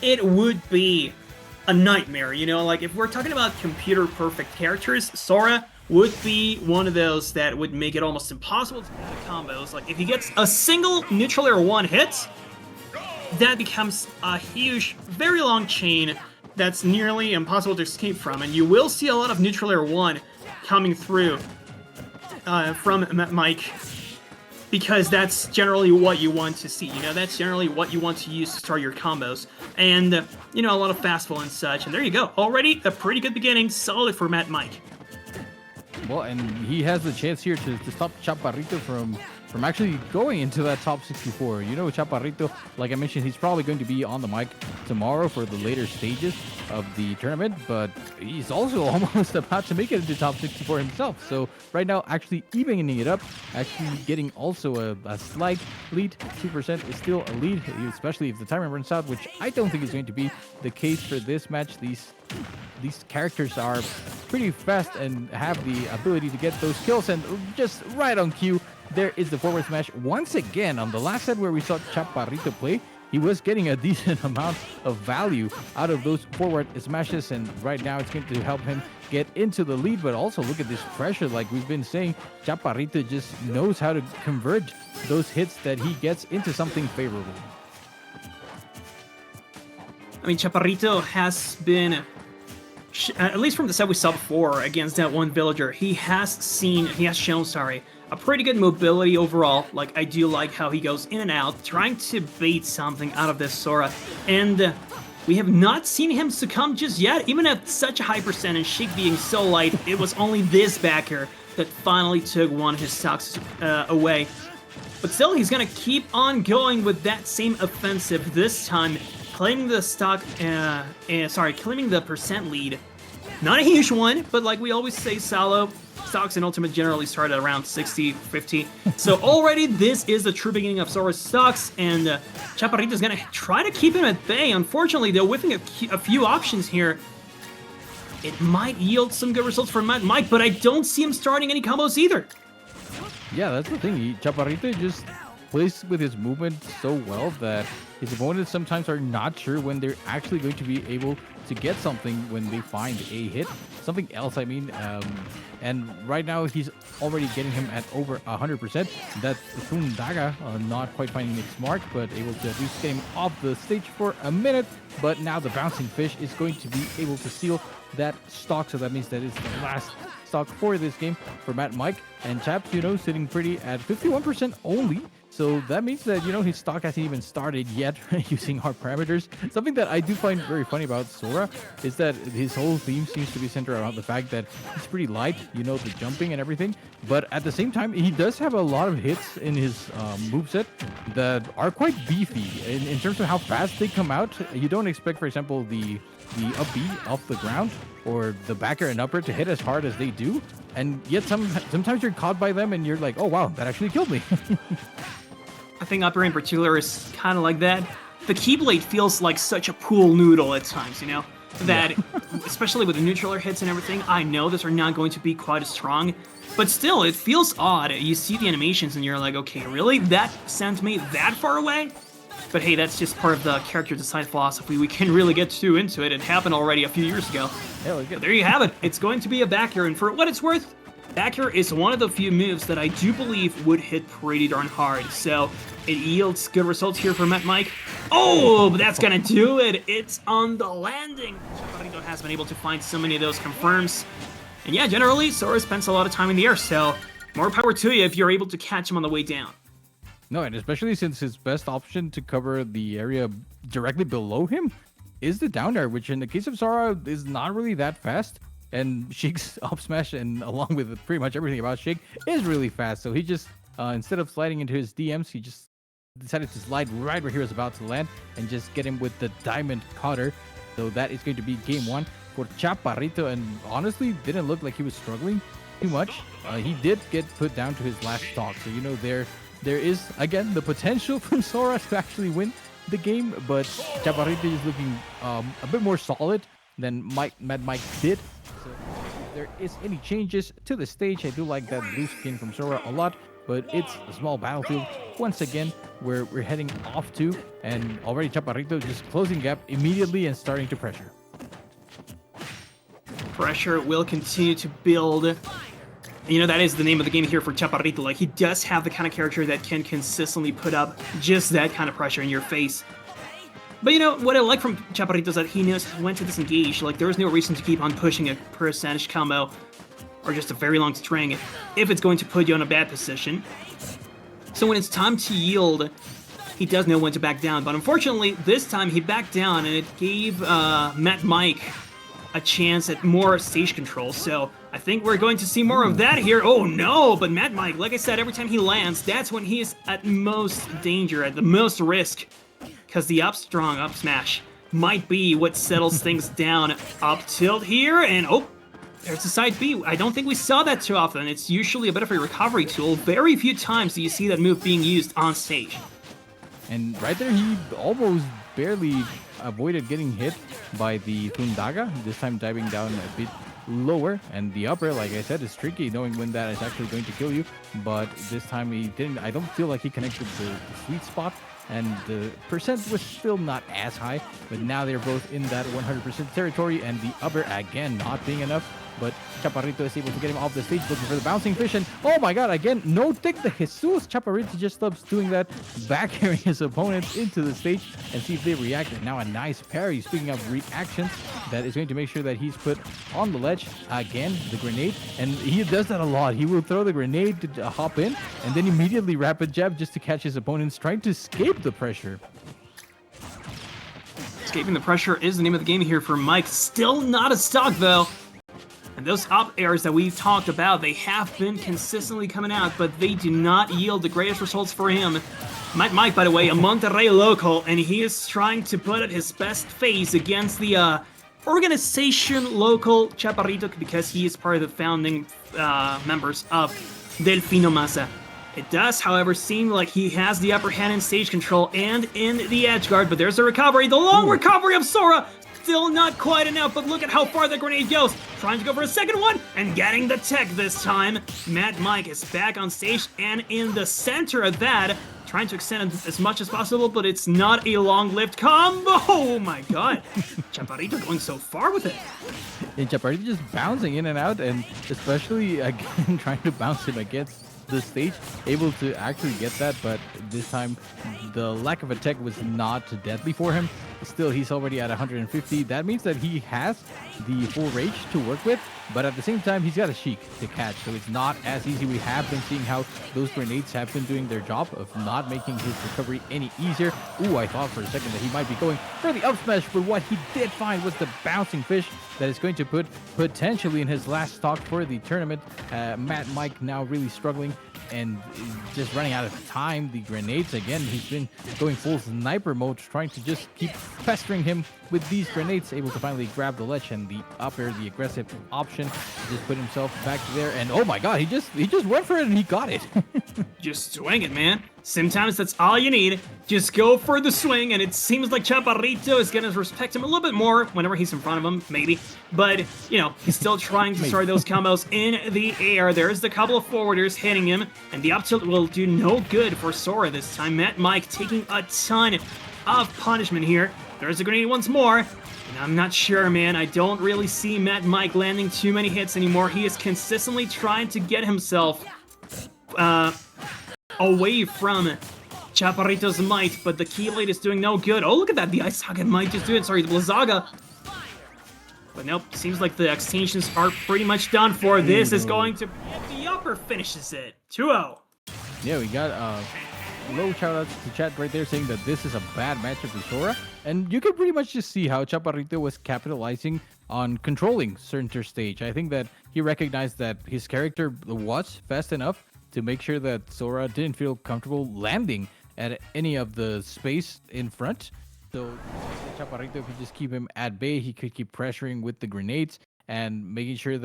it would be a nightmare, you know? Like, if we're talking about computer-perfect characters, Sora would be one of those that would make it almost impossible to get combos. Like, if he gets a single neutral air 1 hit, that becomes a huge, very long chain that's nearly impossible to escape from, and you will see a lot of neutral air 1 coming through from Mike, because that's generally what you want to see, you know, that's generally what you want to use to start your combos, and, you know, a lot of fastball and such, and there you go, already a pretty good beginning, solid for Mad Mike. Well, and he has the chance here to stop Chaparrito from actually going into that top 64. You know, Chaparrito, like I mentioned, he's probably going to be on the mic tomorrow for the later stages of the tournament, but he's also almost about to make it into top 64 himself. So right now, actually evening it up, actually getting also a slight lead. 2% is still a lead, especially if the timer runs out, which I don't think is going to be the case for this match. These characters are pretty fast and have the ability to get those kills, and just right on cue, there is the forward smash once again. On the last set where we saw Chaparrito play, he was getting a decent amount of value out of those forward smashes, and right now it's going to help him get into the lead. But also look at this pressure, like we've been saying, Chaparrito just knows how to convert those hits that he gets into something favorable. I mean, Chaparrito has been, at least from the set we saw before against that one villager, he has shown, a pretty good mobility overall. Like, I do like how he goes in and out, trying to bait something out of this Sora, and we have not seen him succumb just yet, even at such a high percentage, Sheik being so light. It was only this backer that finally took one of his stocks away. But still, he's gonna keep on going with that same offensive, this time claiming the claiming the percent lead. Not a huge one, but like we always say, solo stocks in Ultimate generally start at around 60, 50. So already this is the true beginning of Sora's stocks, and Chaparrito is going to try to keep him at bay. Unfortunately, they're whiffing a few options here. It might yield some good results for Mike, but I don't see him starting any combos either. Yeah, that's the thing. Chaparrito just plays with his movement so well that his opponents sometimes are not sure when they're actually going to be able to get something when they find a hit. Something else, I mean. And right now, he's already getting him at over 100%. That Fundaga not quite finding its mark, but able to at least get him off the stage for a minute. But now the bouncing fish is going to be able to seal that stock, so that means that it's the last stock for this game for Matt Mike. And Chaps, you know, sitting pretty at 51% only. So that means that, you know, his stock hasn't even started yet using our parameters. Something that I do find very funny about Sora is that his whole theme seems to be centered around the fact that he's pretty light, you know, the jumping and everything. But at the same time, he does have a lot of hits in his moveset that are quite beefy. In terms of how fast they come out, you don't expect, for example, the up B off the ground or the backer and upper to hit as hard as they do. And yet sometimes you're caught by them and you're like, oh, wow, that actually killed me. I think upper in particular is kind of like that. The Keyblade feels like such a pool noodle at times, you know? That, especially with the neutral air hits and everything, I know those are not going to be quite as strong, but still, it feels odd. You see the animations and you're like, okay, really? That sent me that far away? But hey, that's just part of the character design philosophy. We can really get too into it. It happened already a few years ago. But there you have it. It's going to be a back air, and for what it's worth, back air is one of the few moves that I do believe would hit pretty darn hard. So it yields good results here for Matt Mike. Oh, but that's gonna do it. It's on the landing. Chaparrito has been able to find so many of those confirms. And yeah, generally, Sora spends a lot of time in the air, so more power to you if you're able to catch him on the way down. No, and especially since his best option to cover the area directly below him is the down air, which in the case of Sora is not really that fast. And Sheik's up smash, and along with pretty much everything about Sheik, is really fast. So he just, instead of sliding into his DMs, he just decided to slide right where he was about to land and just get him with the diamond cutter. So that is going to be game one for Chaparrito. And honestly, didn't look like he was struggling too much. He did get put down to his last stock. So, you know, there is, again, the potential for Sora to actually win the game. But Chaparrito is looking a bit more solid than Mad Mike did. So if there is any changes to the stage, I do like that blue skin from Sora a lot. but it's a small battlefield once again where we're heading off to, and already Chaparrito just closing gap immediately and starting to pressure. Pressure will continue to build. You know, that is the name of the game here for Chaparrito. Like, he does have the kind of character that can consistently put up just that kind of pressure in your face. But you know, what I like from Chaparrito is that he knows when to disengage. Like, there is no reason to keep on pushing a percentage combo or just a very long string if it's going to put you in a bad position. So when it's time to yield, he does know when to back down. But unfortunately, this time he backed down, and it gave Mad Mike a chance at more stage control. So I think we're going to see more of that here. Oh no, but Mad Mike, like I said, every time he lands, that's when he is at most danger, at the most risk. Because the strong up smash might be what settles things down. Up tilt here, and oh, there's the side B. I don't think we saw that too often. It's usually a bit of a recovery tool. Very few times do you see that move being used on stage. And right there, he almost barely avoided getting hit by the Tundaga, this time diving down a bit lower. And the upper, like I said, is tricky, knowing when that is actually going to kill you. But this time he didn't. I don't feel like he connected the sweet spot. And the percent was still not as high, but now they're both in that 100% territory, and the upper, again, not being enough. But Chaparrito is able to get him off the stage, looking for the bouncing fish, and oh my god, again, no tick to Jesus. Chaparrito just stops doing that, back carrying his opponent into the stage, and see if they react. And now a nice parry. Speaking of reactions, that is going to make sure that he's put on the ledge. Again, the grenade, and he does that a lot. He will throw the grenade to hop in, and then immediately rapid jab just to catch his opponents, trying to escape the pressure. Escaping the pressure is the name of the game here for Mike. Still not a stock, though. And those up airs that we've talked about, they have been consistently coming out, but they do not yield the greatest results for him. Mike, by the way, a Monterrey local, and he is trying to put up his best face against the organization local Chaparrito, because he is part of the founding members of Delfino Raza. It does, however, seem like he has the upper hand in stage control and in the edge guard, but there's a recovery. The long recovery of Sora. Still not quite enough, but look at how far the grenade goes. Trying to go for a second one and getting the tech this time. Mad Mike is back on stage and in the center of that, trying to extend as much as possible, but it's not a long-lived combo. Oh my god. Chaparrito going so far with it. And Chaparrito just bouncing in and out, and especially again trying to bounce him against the stage, able to actually get that, but this time the lack of attack was not deadly for him. Still, he's already at 150. That means that he has the full rage to work with, but at the same time, he's got a Sheik to catch, so it's not as easy. We have been seeing how those grenades have been doing their job of not making his recovery any easier. Ooh, I thought for a second that he might be going for the up smash, but what he did find was the bouncing fish that is going to put potentially in his last stock for the tournament. Mad Mike now really struggling and just running out of time. The grenades, again, he's been going full sniper mode, trying to just keep pestering him with these grenades, able to finally grab the ledge, and the up air, the aggressive option, just put himself back there, and oh my god, he just went for it and he got it. Just swing it, man. Sometimes that's all you need. Just go for the swing, and it seems like Chaparrito is gonna respect him a little bit more whenever he's in front of him, maybe. But, you know, he's still trying to start those combos in the air. There's the couple of forwarders hitting him, and the up tilt will do no good for Sora this time. Mad Mike taking a ton of punishment here. There's a grenade once more. And I'm not sure, man. I don't really see Mad Mike landing too many hits anymore. He is consistently trying to get himself away from Chaparrito's might, but the Keyblade is doing no good. Oh, look at that. The Ice Saga might just do it. Sorry, the Blizzaga. But nope, seems like the extensions are pretty much done for. This is going to... The upper finishes it. 2-0. Yeah, we got low shoutouts to chat right there saying that this is a bad matchup for Sora. And you can pretty much just see how Chaparrito was capitalizing on controlling center stage. I think that he recognized that his character was fast enough to make sure that Sora didn't feel comfortable landing at any of the space in front. So Chaparrito could just keep him at bay. He could keep pressuring with the grenades and making sure that